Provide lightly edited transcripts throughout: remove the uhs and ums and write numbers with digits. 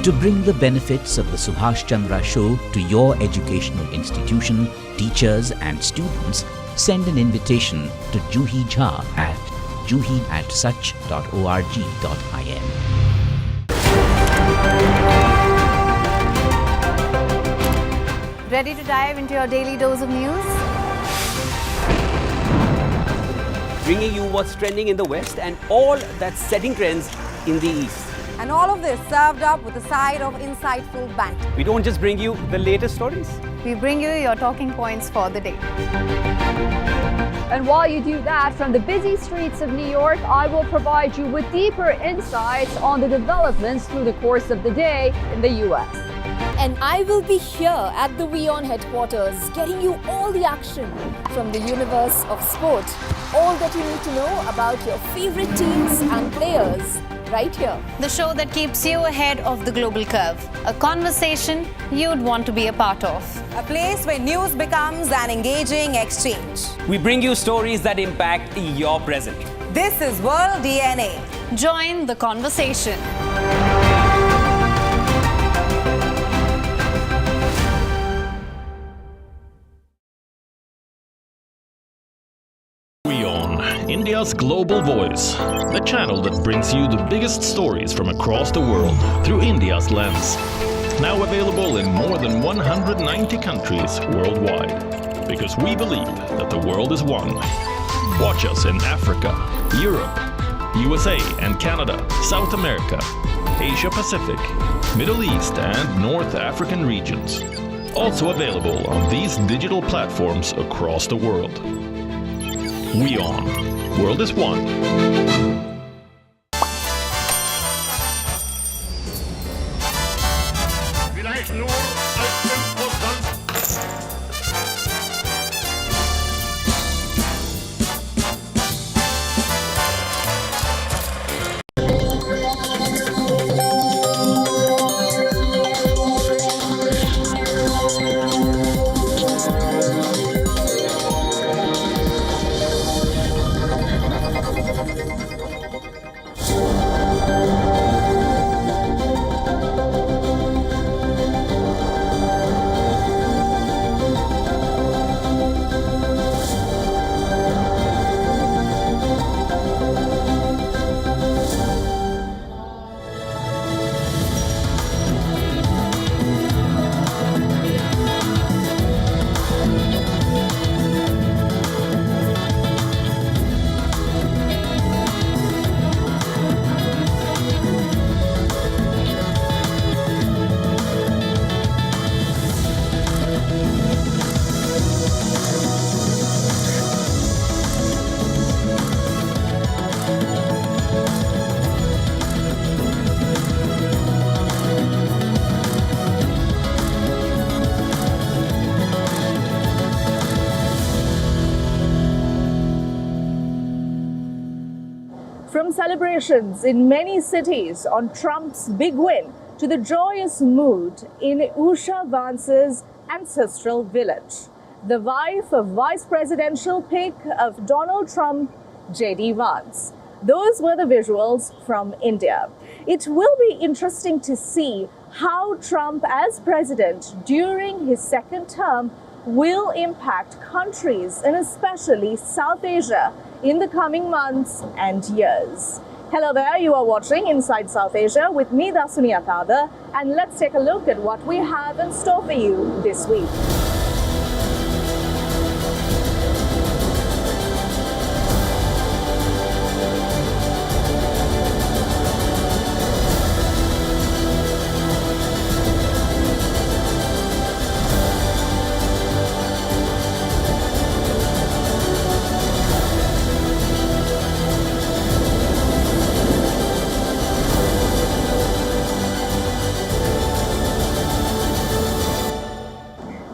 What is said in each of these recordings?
To bring the benefits of the Subhash Chandra Show to your educational institution, teachers and students, send an invitation to Juhi Jha at juhi@such.org.in. Ready to dive into your daily dose of news? Bringing you what's trending in the West and all that's setting trends in the East. And all of this served up with a side of insightful banter. We don't just bring you the latest stories. We bring you your talking points for the day. And while you do that, from the busy streets of New York, I will provide you with deeper insights on the developments through the course of the day in the US. And I will be here at the WION headquarters, getting you all the action from the universe of sport. All that you need to know about your favorite teams and players, right here. The show that keeps you ahead of the global curve. A conversation you'd want to be a part of. A place where news becomes an engaging exchange. We bring you stories that impact your present. This is World DNA. Join the conversation. WION, India's global voice, the channel that brings you the biggest stories from across the world through India's lens. Now available in more than 190 countries worldwide, because we believe that the world is one. Watch us in Africa, Europe, USA and Canada, South America, Asia Pacific, Middle East and North African regions. Also available on these digital platforms across the world. WION. World is one. From celebrations in many cities on Trump's big win to the joyous mood in Usha Vance's ancestral village. The wife of vice presidential pick of Donald Trump, J.D. Vance. Those were the visuals from India. It will be interesting to see how Trump as president during his second term will impact countries and especially South Asia in the coming months and years. Hello there, you are watching Inside South Asia with me, Dasuni Atada, and let's take a look at what we have in store for you this week.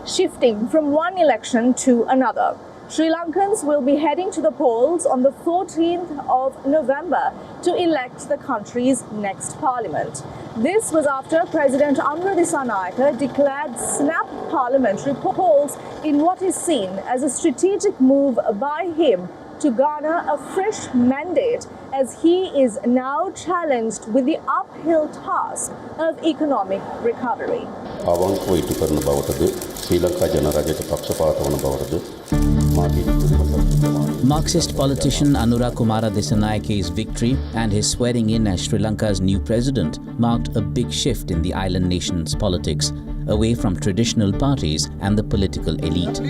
Shifting from one election to another, Sri Lankans will be heading to the polls on the 14th of November to elect the country's next parliament. This was after President Anura Dissanayake declared snap parliamentary polls in what is seen as a strategic move by him to garner a fresh mandate as he is now challenged with the uphill task of economic recovery. අවංකව ඉටු කරන බවටද ශ්‍රී ලංකා ජනරජයට පක්ෂපාත වන බවටද Marxist politician Anura Disanayake's victory and his swearing in as Sri Lanka's new president marked a big shift in the island nation's politics, away from traditional parties and the political elite.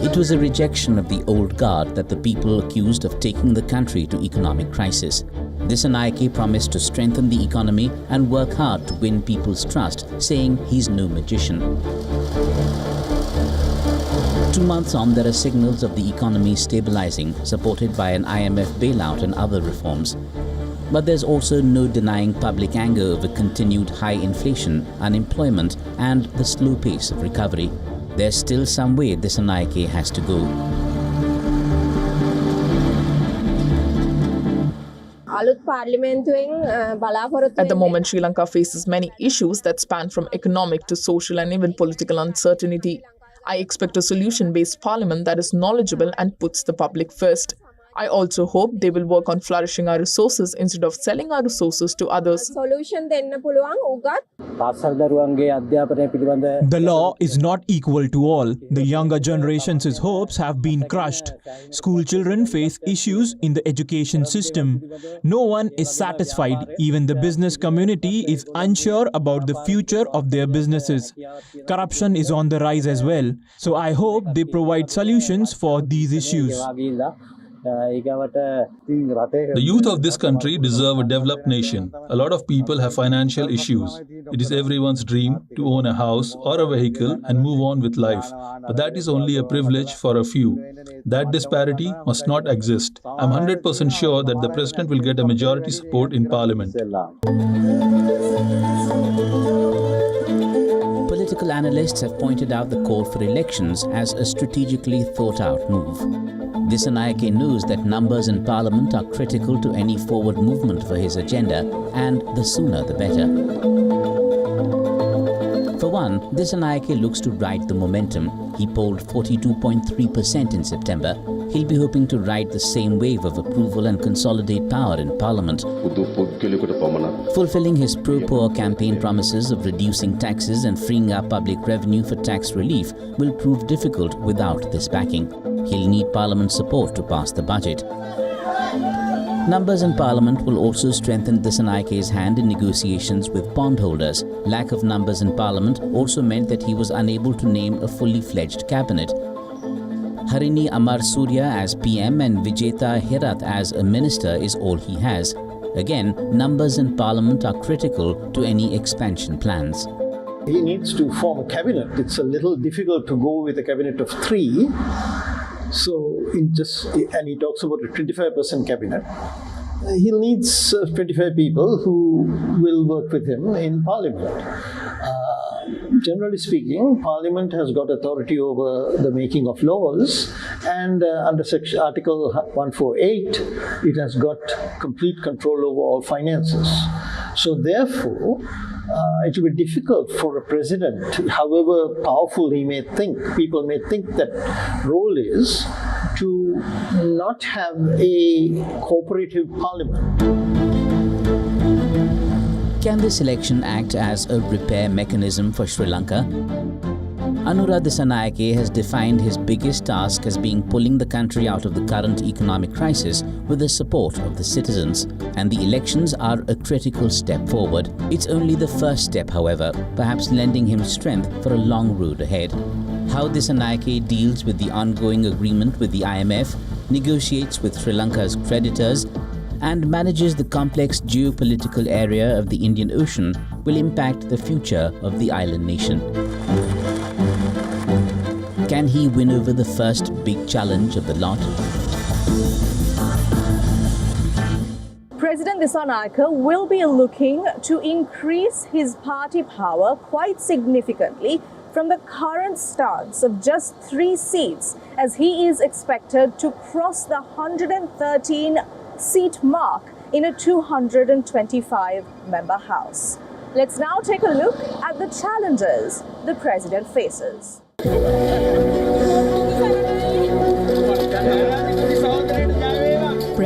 It was a rejection of the old guard that the people accused of taking the country to economic crisis. Dissanayake promised to strengthen the economy and work hard to win people's trust, saying he's no magician. 2 months on, there are signals of the economy stabilizing, supported by an IMF bailout and other reforms. But there's also no denying public anger over continued high inflation, unemployment, and the slow pace of recovery. There's still some way Dissanayake has to go. At the moment, Sri Lanka faces many issues that span from economic to social and even political uncertainty. I expect a solution-based parliament that is knowledgeable and puts the public first. I also hope they will work on flourishing our resources instead of selling our resources to others. The law is not equal to all. The younger generation's hopes have been crushed. School children face issues in the education system. No one is satisfied. Even the business community is unsure about the future of their businesses. Corruption is on the rise as well. So I hope they provide solutions for these issues. The youth of this country deserve a developed nation. A lot of people have financial issues. It is everyone's dream to own a house or a vehicle and move on with life. But that is only a privilege for a few. That disparity must not exist. I'm 100% sure that the President will get a majority support in Parliament. Political analysts have pointed out the call for elections as a strategically thought-out move. Dissanayake knows that numbers in Parliament are critical to any forward movement for his agenda, and the sooner the better. For one, Dissanayake looks to ride the momentum. He polled 42.3% in September. He'll be hoping to ride the same wave of approval and consolidate power in Parliament. Fulfilling his pro-poor campaign promises of reducing taxes and freeing up public revenue for tax relief will prove difficult without this backing. He'll need Parliament's support to pass the budget. Numbers in Parliament will also strengthen Dissanayake's hand in negotiations with bondholders. Lack of numbers in Parliament also meant that he was unable to name a fully fledged cabinet. Harini Amar Surya as PM and Vijeta Herath as a minister is all he has. Again, numbers in Parliament are critical to any expansion plans. He needs to form a cabinet. It's a little difficult to go with a cabinet of 3. And he talks about a 25% cabinet. He needs 25 people who will work with him in Parliament. Generally speaking, Parliament has got authority over the making of laws, and under Article 148, it has got complete control over all finances. So therefore, it will be difficult for a president, however powerful he may think, people may think that role is, to not have a cooperative parliament. Can this election act as a repair mechanism for Sri Lanka? Anura Dissanayake has defined his biggest task as being pulling the country out of the current economic crisis with the support of the citizens, and the elections are a critical step forward. It's only the first step, however, perhaps lending him strength for a long road ahead. How Dissanayake deals with the ongoing agreement with the IMF, negotiates with Sri Lanka's creditors, and manages the complex geopolitical area of the Indian Ocean will impact the future of the island nation. Can he win over the first big challenge of the lot? President Dissanayake will be looking to increase his party power quite significantly from the current stance of just 3 seats, as he is expected to cross the 113-seat mark in a 225-member House. Let's now take a look at the challenges the president faces.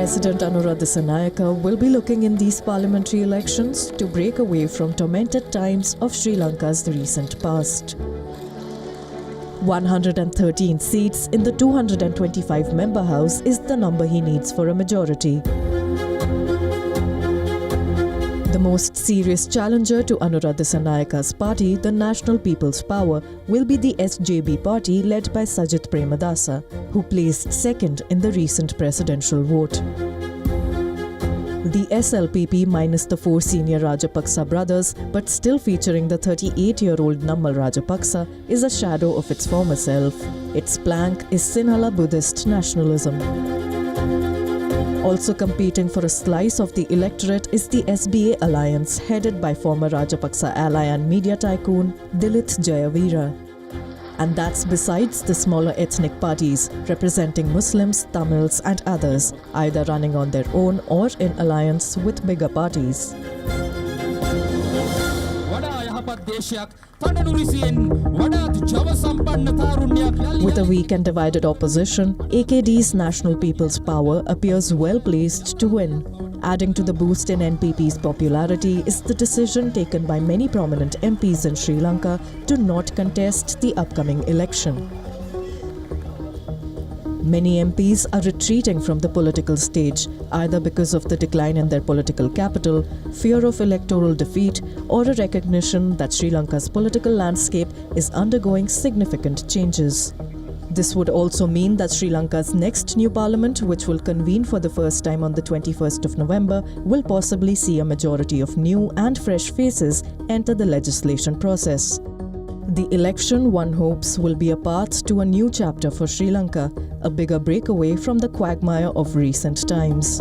President Anura Dissanayake will be looking in these parliamentary elections to break away from tormented times of Sri Lanka's recent past. 113 seats in the 225-member House is the number he needs for a majority. The most serious challenger to Anura Disanayake's party, the National People's Power, will be the SJB party led by Sajith Premadasa, who placed second in the recent presidential vote. The SLPP minus the 4 senior Rajapaksa brothers, but still featuring the 38-year-old Nammal Rajapaksa, is a shadow of its former self. Its plank is Sinhala Buddhist nationalism. Also competing for a slice of the electorate is the SBA alliance headed by former Rajapaksa ally and media tycoon Dilith Jayavira. And that's besides the smaller ethnic parties representing Muslims, Tamils and others, either running on their own or in alliance with bigger parties. With a weak and divided opposition, AKD's National People's Power appears well placed to win. Adding to the boost in NPP's popularity is the decision taken by many prominent MPs in Sri Lanka to not contest the upcoming election. Many MPs are retreating from the political stage, either because of the decline in their political capital, fear of electoral defeat, or a recognition that Sri Lanka's political landscape is undergoing significant changes. This would also mean that Sri Lanka's next new parliament, which will convene for the first time on the 21st of November, will possibly see a majority of new and fresh faces enter the legislation process. The election, one hopes, will be a path to a new chapter for Sri Lanka, a bigger breakaway from the quagmire of recent times.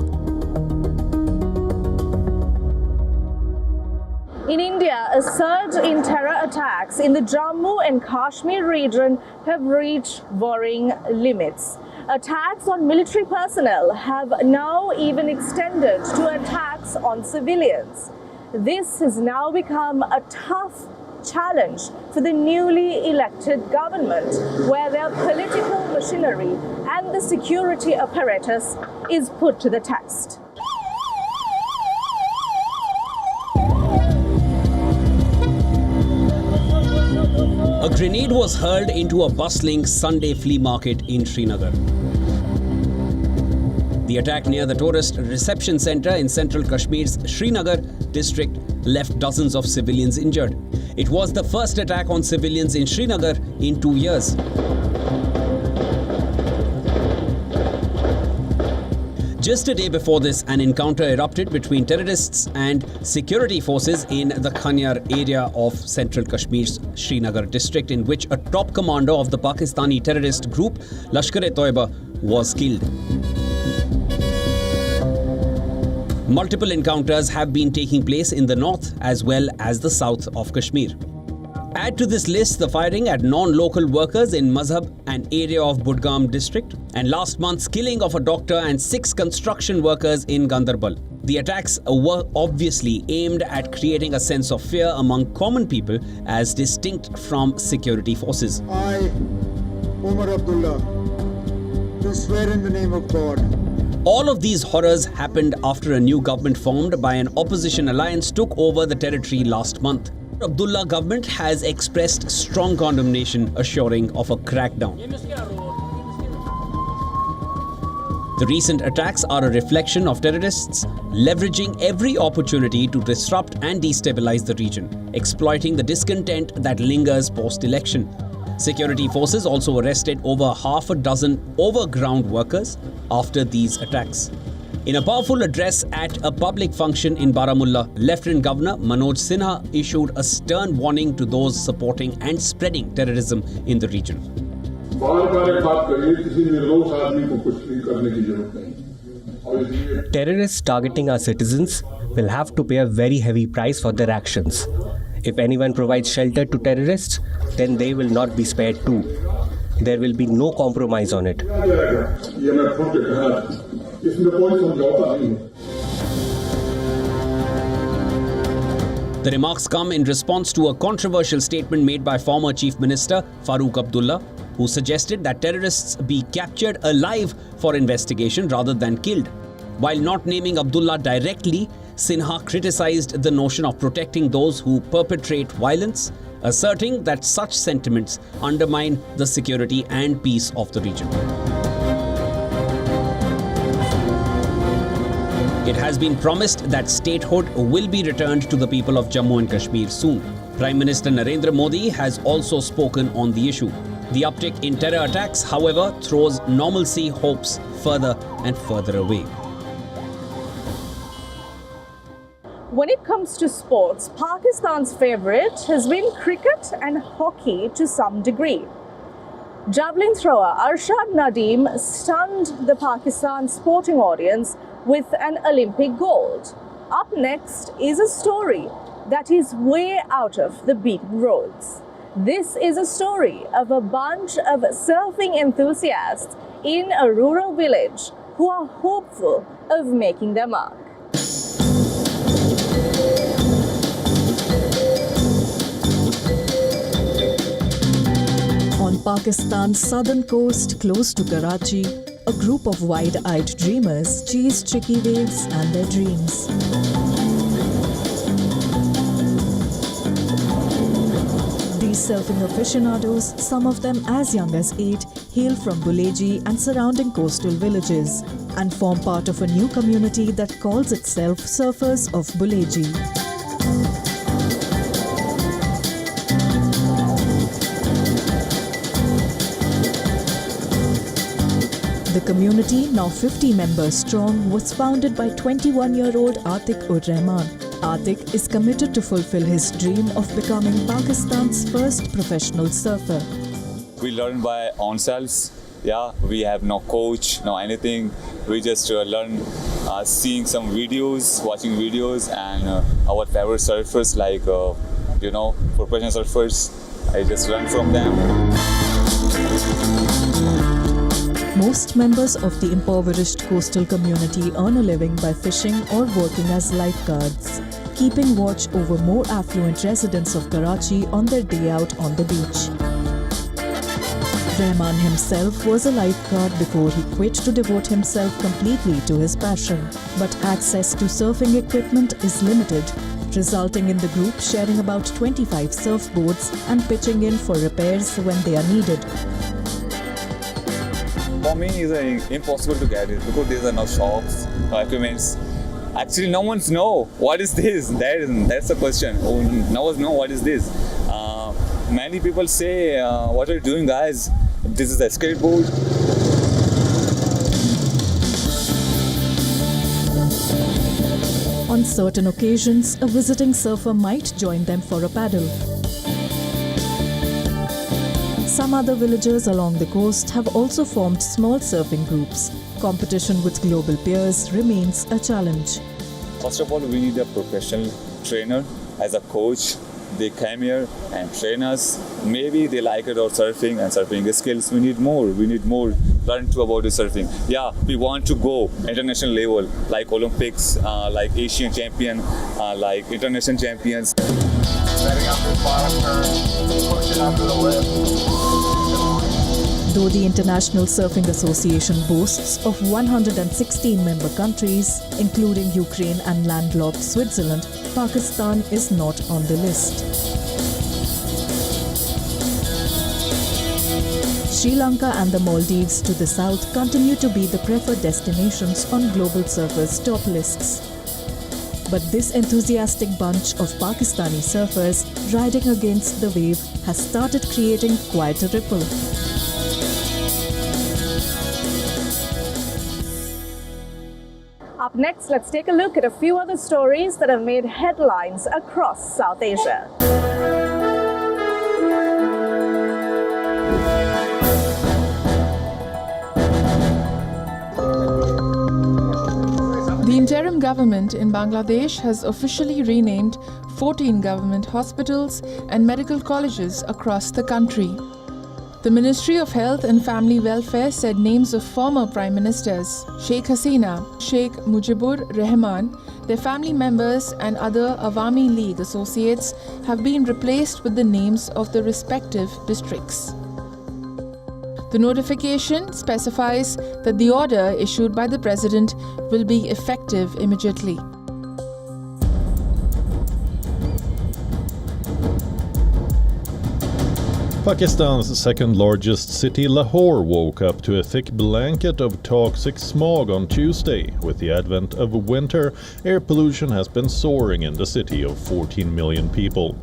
In India, a surge in terror attacks in the Jammu and Kashmir region have reached worrying limits. Attacks on military personnel have now even extended to attacks on civilians. This has now become a tough challenge for the newly elected government, where their political machinery and the security apparatus is put to the test. A grenade was hurled into a bustling Sunday flea market in Srinagar. The attack near the tourist reception centre in central Kashmir's Srinagar district left dozens of civilians injured. It was the first attack on civilians in Srinagar in 2 years. Just a day before this, an encounter erupted between terrorists and security forces in the Khanyar area of central Kashmir's Srinagar district, in which a top commander of the Pakistani terrorist group Lashkar-e-Toiba was killed. Multiple encounters have been taking place in the north as well as the south of Kashmir. Add to this list the firing at non-local workers in Mazhab, an area of Budgam district, and last month's killing of a doctor and 6 construction workers in Gandarbal. The attacks were obviously aimed at creating a sense of fear among common people as distinct from security forces. I, Umar Abdullah, do swear in the name of God. All of these horrors happened after a new government formed by an opposition alliance took over the territory last month. Abdullah government has expressed strong condemnation, assuring of a crackdown. The recent attacks are a reflection of terrorists leveraging every opportunity to disrupt and destabilize the region, exploiting the discontent that lingers post-election. Security forces also arrested over half a dozen overground workers after these attacks. In a powerful address at a public function in Baramulla, Lieutenant Governor Manoj Sinha issued a stern warning to those supporting and spreading terrorism in the region. Terrorists targeting our citizens will have to pay a very heavy price for their actions. If anyone provides shelter to terrorists, then they will not be spared too. There will be no compromise on it. The remarks come in response to a controversial statement made by former Chief Minister Farooq Abdullah, who suggested that terrorists be captured alive for investigation rather than killed. While not naming Abdullah directly, Sinha criticized the notion of protecting those who perpetrate violence, asserting that such sentiments undermine the security and peace of the region. It has been promised that statehood will be returned to the people of Jammu and Kashmir soon. Prime Minister Narendra Modi has also spoken on the issue. The uptick in terror attacks, however, throws normalcy hopes further and further away. When it comes to sports, Pakistan's favourite has been cricket and hockey to some degree. Javelin thrower Arshad Nadeem stunned the Pakistan sporting audience with an Olympic gold. Up next is a story that is way out of the beaten roads. This is a story of a bunch of surfing enthusiasts in a rural village who are hopeful of making their mark. On Pakistan's southern coast, close to Karachi, a group of wide-eyed dreamers chase tricky waves and their dreams. These surfing aficionados, some of them as young as 8, hail from Buleji and surrounding coastal villages and form part of a new community that calls itself Surfers of Buleji. The community, now 50 members strong, was founded by 21-year-old Atiq-ur-Rahman. Atiq is committed to fulfill his dream of becoming Pakistan's first professional surfer. We learn by ourselves. Yeah, we have no coach, no anything. We just learn seeing some videos, watching videos, and our favorite surfers like, professional surfers. I just learn from them. Most members of the impoverished coastal community earn a living by fishing or working as lifeguards, keeping watch over more affluent residents of Karachi on their day out on the beach. Rahman himself was a lifeguard before he quit to devote himself completely to his passion. But access to surfing equipment is limited, resulting in the group sharing about 25 surfboards and pitching in for repairs when they are needed. For me, it's impossible to get it because there are no shops, no equipments. Actually, no one knows what is this. That's the question. No one knows what is this. Many people say, "What are you doing, guys? This is a skateboard." On certain occasions, a visiting surfer might join them for a paddle. Some other villagers along the coast have also formed small surfing groups. Competition with global peers remains a challenge. First of all, we need a professional trainer as a coach. They come here and train us. Maybe they like it or surfing and surfing skills. We need more. Learn too about the surfing. Yeah, we want to go international level, like Olympics, like Asian champion, like international champions. Though the International Surfing Association boasts of 116 member countries, including Ukraine and landlocked Switzerland, Pakistan is not on the list. Sri Lanka and the Maldives to the south continue to be the preferred destinations on global surfers' top lists. But this enthusiastic bunch of Pakistani surfers riding against the wave has started creating quite a ripple. Up next, let's take a look at a few other stories that have made headlines across South Asia. The interim government in Bangladesh has officially renamed 14 government hospitals and medical colleges across the country. The Ministry of Health and Family Welfare said names of former Prime Ministers Sheikh Hasina, Sheikh Mujibur Rahman, their family members and other Awami League associates have been replaced with the names of the respective districts. The notification specifies that the order issued by the President will be effective immediately. Pakistan's second largest city, Lahore, woke up to a thick blanket of toxic smog on Tuesday. With the advent of winter, air pollution has been soaring in the city of 14 million people.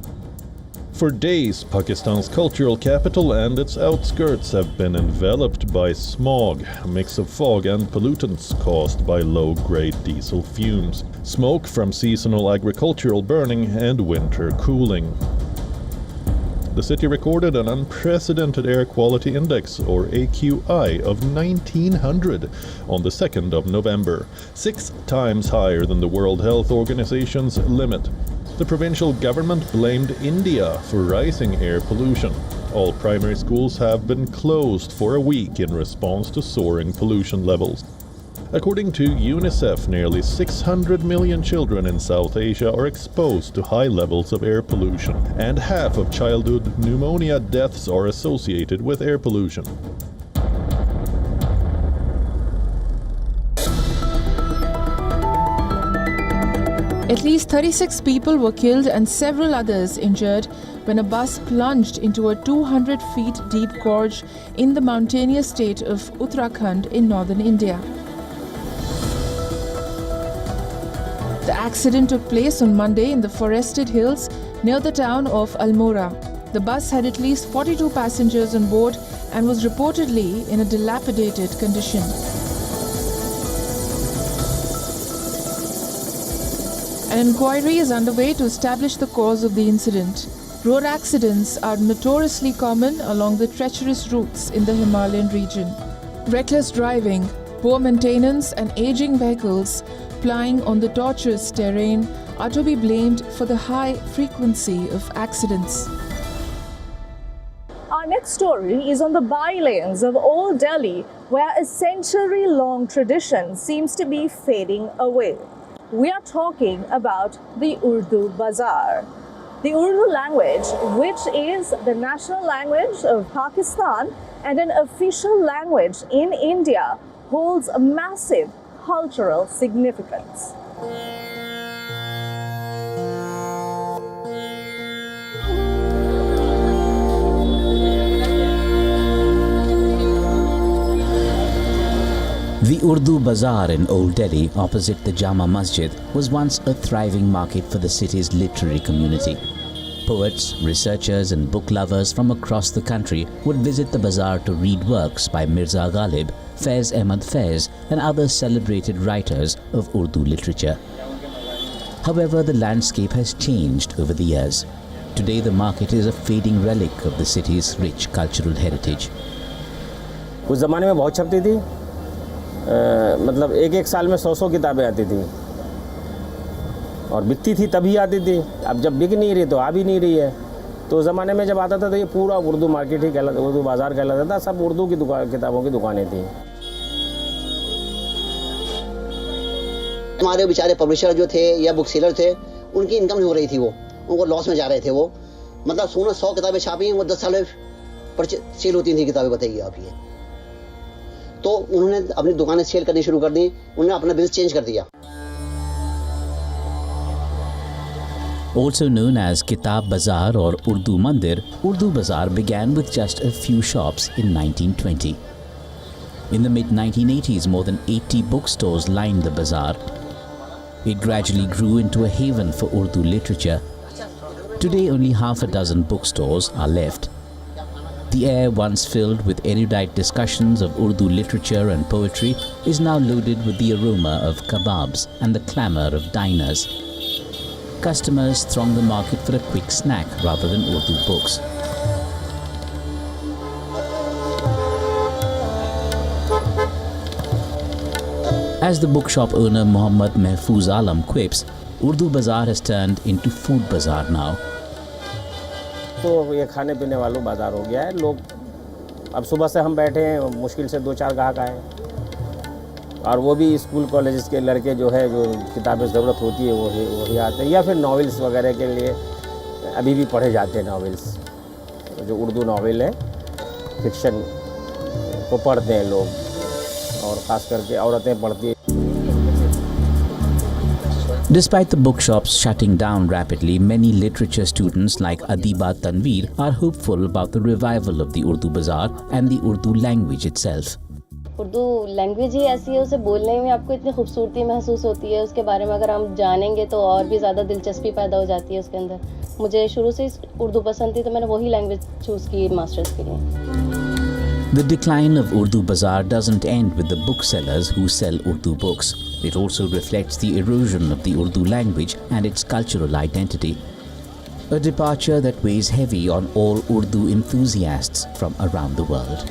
For days, Pakistan's cultural capital and its outskirts have been enveloped by smog, a mix of fog and pollutants caused by low-grade diesel fumes, smoke from seasonal agricultural burning, and winter cooling. The city recorded an unprecedented air quality index, or AQI, of 1900 on the 2nd of November, 6 times higher than the World Health Organization's limit. The provincial government blamed India for rising air pollution. All primary schools have been closed for a week in response to soaring pollution levels. According to UNICEF, nearly 600 million children in South Asia are exposed to high levels of air pollution, and half of childhood pneumonia deaths are associated with air pollution. At least 36 people were killed and several others injured when a bus plunged into a 200 feet deep gorge in the mountainous state of Uttarakhand in northern India. The accident took place on Monday in the forested hills near the town of Almora. The bus had at least 42 passengers on board and was reportedly in a dilapidated condition. An inquiry is underway to establish the cause of the incident. Road accidents are notoriously common along the treacherous routes in the Himalayan region. Reckless driving, poor maintenance, and aging vehicles plying on the tortuous terrain are to be blamed for the high frequency of accidents. Our next story is on the bylanes of Old Delhi, where a century-long tradition seems to be fading away. We are talking about the Urdu Bazaar. The Urdu language, which is the national language of Pakistan and an official language in India, holds a massive cultural significance. The Urdu Bazaar in Old Delhi, opposite the Jama Masjid, was once a thriving market for the city's literary community. Poets, researchers and book lovers from across the country would visit the bazaar to read works by Mirza Ghalib, Faiz Ahmad Faiz and other celebrated writers of Urdu literature. However, the landscape has changed over the years. Today the market is a fading relic of the city's rich cultural heritage. उस ज़माने में बहुत छपती थी, मतलब एक साल में 100 किताबें आती थी और बिकती थी तभी आती थी। अब जब बिक नहीं रही तो आ भी नहीं रही है। तो उस ज़माने में जब आता था तो ये पूरा उर्दू मार्केट ही कहलाता, उर्दू बाज़ार कहलाता था, सब उर्दू की किताबों की दुकानें थी। हमारे बेचारे पब्लिशर जो थे या बुक सेलर थे, उनकी इनकम नहीं हो रही थी, वो उनको लॉस में जा रहे थे। वो मतलब 100 किताबें छापी हैं, वो 10 साल में सेल होती थी किताबें, बताइए आप ये। तो उन्होंने अपनी दुकानें सेल करनी शुरू कर दी, उन्होंने अपना बिजनेस चेंज कर दिया। Also known as Kitab Bazaar or Urdu Mandir, Urdu Bazaar began with just a few shops in 1920. In the mid-1980s, more than 80 bookstores lined the bazaar. It gradually grew into a haven for Urdu literature. Today, only half a dozen bookstores are left. The air, once filled with erudite discussions of Urdu literature and poetry, is now loaded with the aroma of kebabs and the clamour of diners. Customers throng the market for a quick snack rather than Urdu books. As the bookshop owner Muhammad Mehfooz Alam quips, Urdu Bazaar has turned into food bazaar now. तो ये खाने पीने वालों बाज़ार हो गया है। लोग अब सुबह से हम बैठे हैं, मुश्किल से 2-4 ग्राहक आए, और वो भी स्कूल कॉलेजेस के लड़के जो है, जो किताबें ज़रूरत होती है वही आते हैं, या फिर नॉवेल्स वगैरह के लिए अभी भी पढ़े जाते हैं। नॉवेल्स जो उर्दू नॉवेल है, फिक्शन वो पढ़ते हैं लोग, और ख़ास करके औरतें पढ़ती हैं. Despite the bookshops shutting down rapidly, many literature students like Adiba Tanveer are hopeful about the revival of the Urdu Bazaar and the Urdu language itself. Urdu language ही ऐसी है, उसे बोलने में आपको इतनी खूबसूरती महसूस होती है, उसके बारे में अगर हम जानेंगे तो और भी ज़्यादा दिलचस्पी पैदा हो जाती है उसके अंदर. मुझे शुरू से उर्दू पसंद थी, तो मैंने वही लैंग्वेज चूज़ की मास्टर्स के लिए. The decline of Urdu Bazaar doesn't end with the booksellers who sell Urdu books. It also reflects the erosion of the Urdu language and its cultural identity. A departure that weighs heavy on all Urdu enthusiasts from around the world.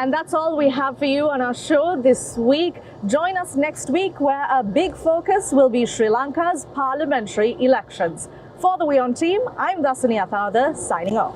And that's all we have for you on our show this week. Join us next week where a big focus will be Sri Lanka's parliamentary elections. For the WION team, I'm Dasani signing off.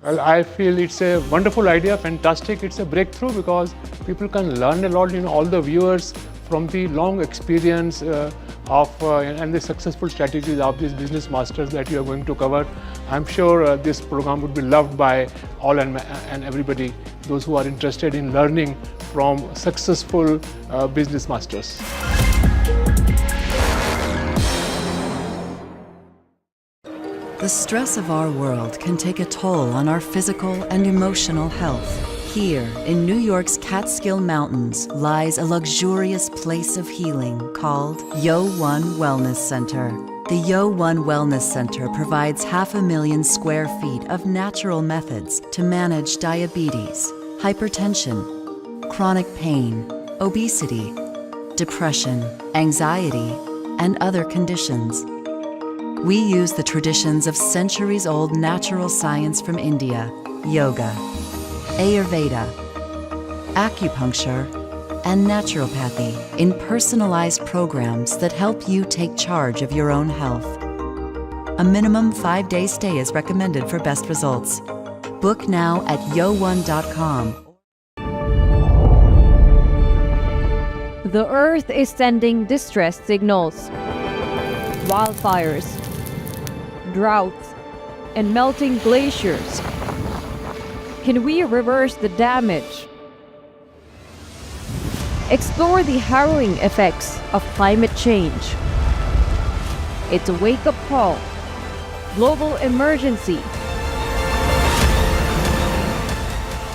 Well, I feel it's a wonderful idea, fantastic. It's a breakthrough because people can learn a lot, all the viewers from the long experience and the successful strategies of these business masters that you are going to cover. I'm sure this program would be loved by all and everybody, those who are interested in learning from successful business masters. The stress of our world can take a toll on our physical and emotional health. Here, in New York's Catskill Mountains, lies a luxurious place of healing called WION Wellness Center. The WION Wellness Center provides 500,000 square feet of natural methods to manage diabetes, hypertension, chronic pain, obesity, depression, anxiety, and other conditions. We use the traditions of centuries-old natural science from India, yoga, Ayurveda, acupuncture, and naturopathy in personalized programs that help you take charge of your own health. A minimum 5-day stay is recommended for best results. Book now at yo1.com. The Earth is sending distress signals. Wildfires, droughts, and melting glaciers. Can we reverse the damage? Explore the harrowing effects of climate change. It's a wake-up call. Global emergency.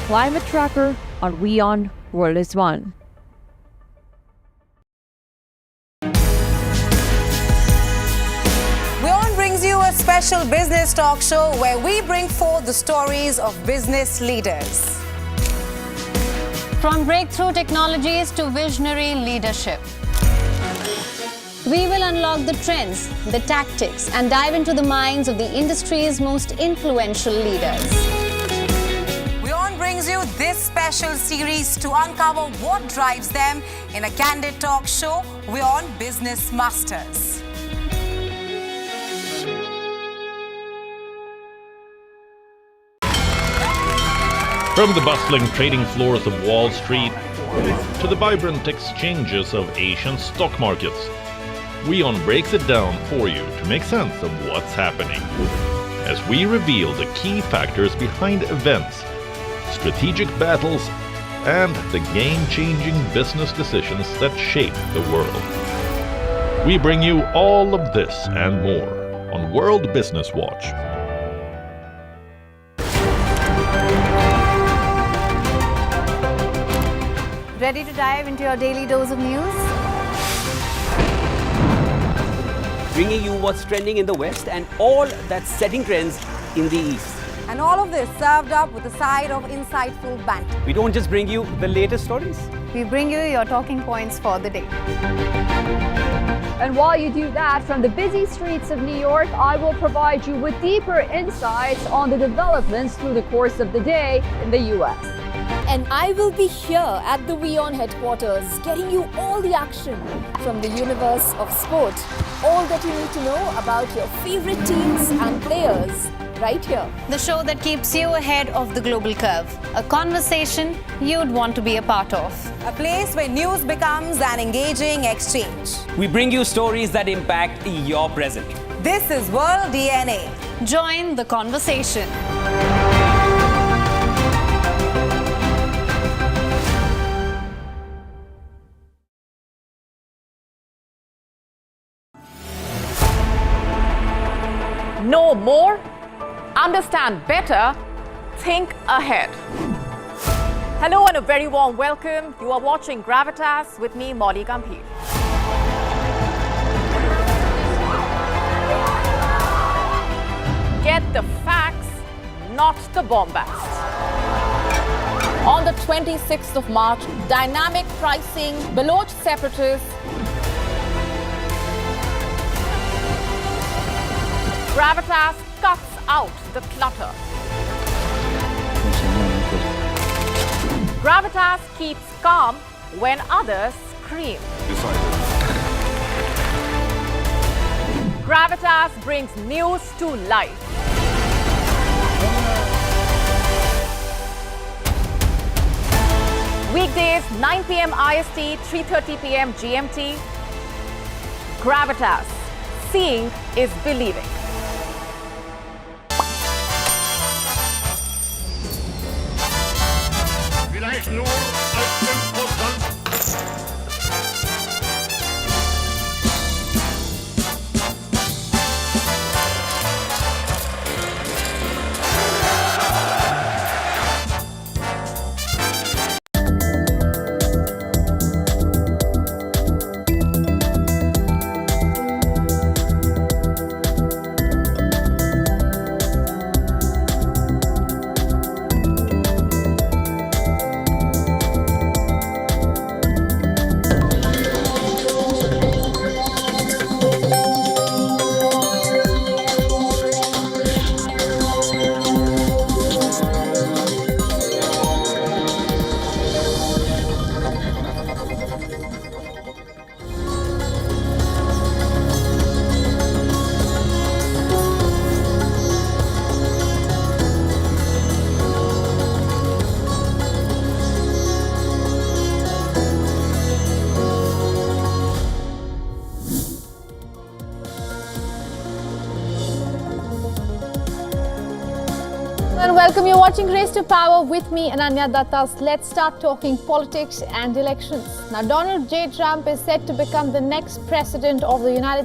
Climate Tracker on WION World is One. WION brings you a special business talk show where we bring forth the stories of business leaders. From breakthrough technologies to visionary leadership. We will unlock the trends, the tactics, and dive into the minds of the industry's most influential leaders. WION brings you this special series to uncover what drives them in a candid talk show, WION Business Masters. From the bustling trading floors of Wall Street to the vibrant exchanges of Asian stock markets, WION breaks it down for you to make sense of what's happening. As we reveal the key factors behind events, strategic battles, and the game-changing business decisions that shape the world. We bring you all of this and more on World Business Watch. Ready to dive into your daily dose of news? bringing you what's trending in the West and all that's setting trends in the East. And all of this served up with a side of insightful banter. We don't just bring you the latest stories. We bring you your talking points for the day. And while you do that, from the busy streets of New York, I will provide you with deeper insights on the developments through the course of the day in the US. And I will be here at the WION headquarters, getting you all the action from the universe of sport. All that you need to know about your favorite teams and players, right here. The show that keeps you ahead of the global curve. A conversation you'd want to be a part of. A place where news becomes an engaging exchange. We bring you stories that impact your present. This is World DNA. Join the conversation. Know more, understand better, think ahead. Hello and a very warm welcome. You are watching Gravitas with me, Molly Gambhir. Get the facts, not the bombast. On the 26th of March, dynamic pricing, Baloch separatists, Gravitas cuts out the clutter. Gravitas keeps calm when others scream. Gravitas brings news to life. Weekdays 9 p.m. IST, 3:30 p.m. GMT. Gravitas. Seeing is believing. Vielleicht nur als 5%. And welcome, you're watching Race to Power with me, Ananya Dattas. Let's start talking politics and elections. Now, Donald J. Trump is set to become the next president of the United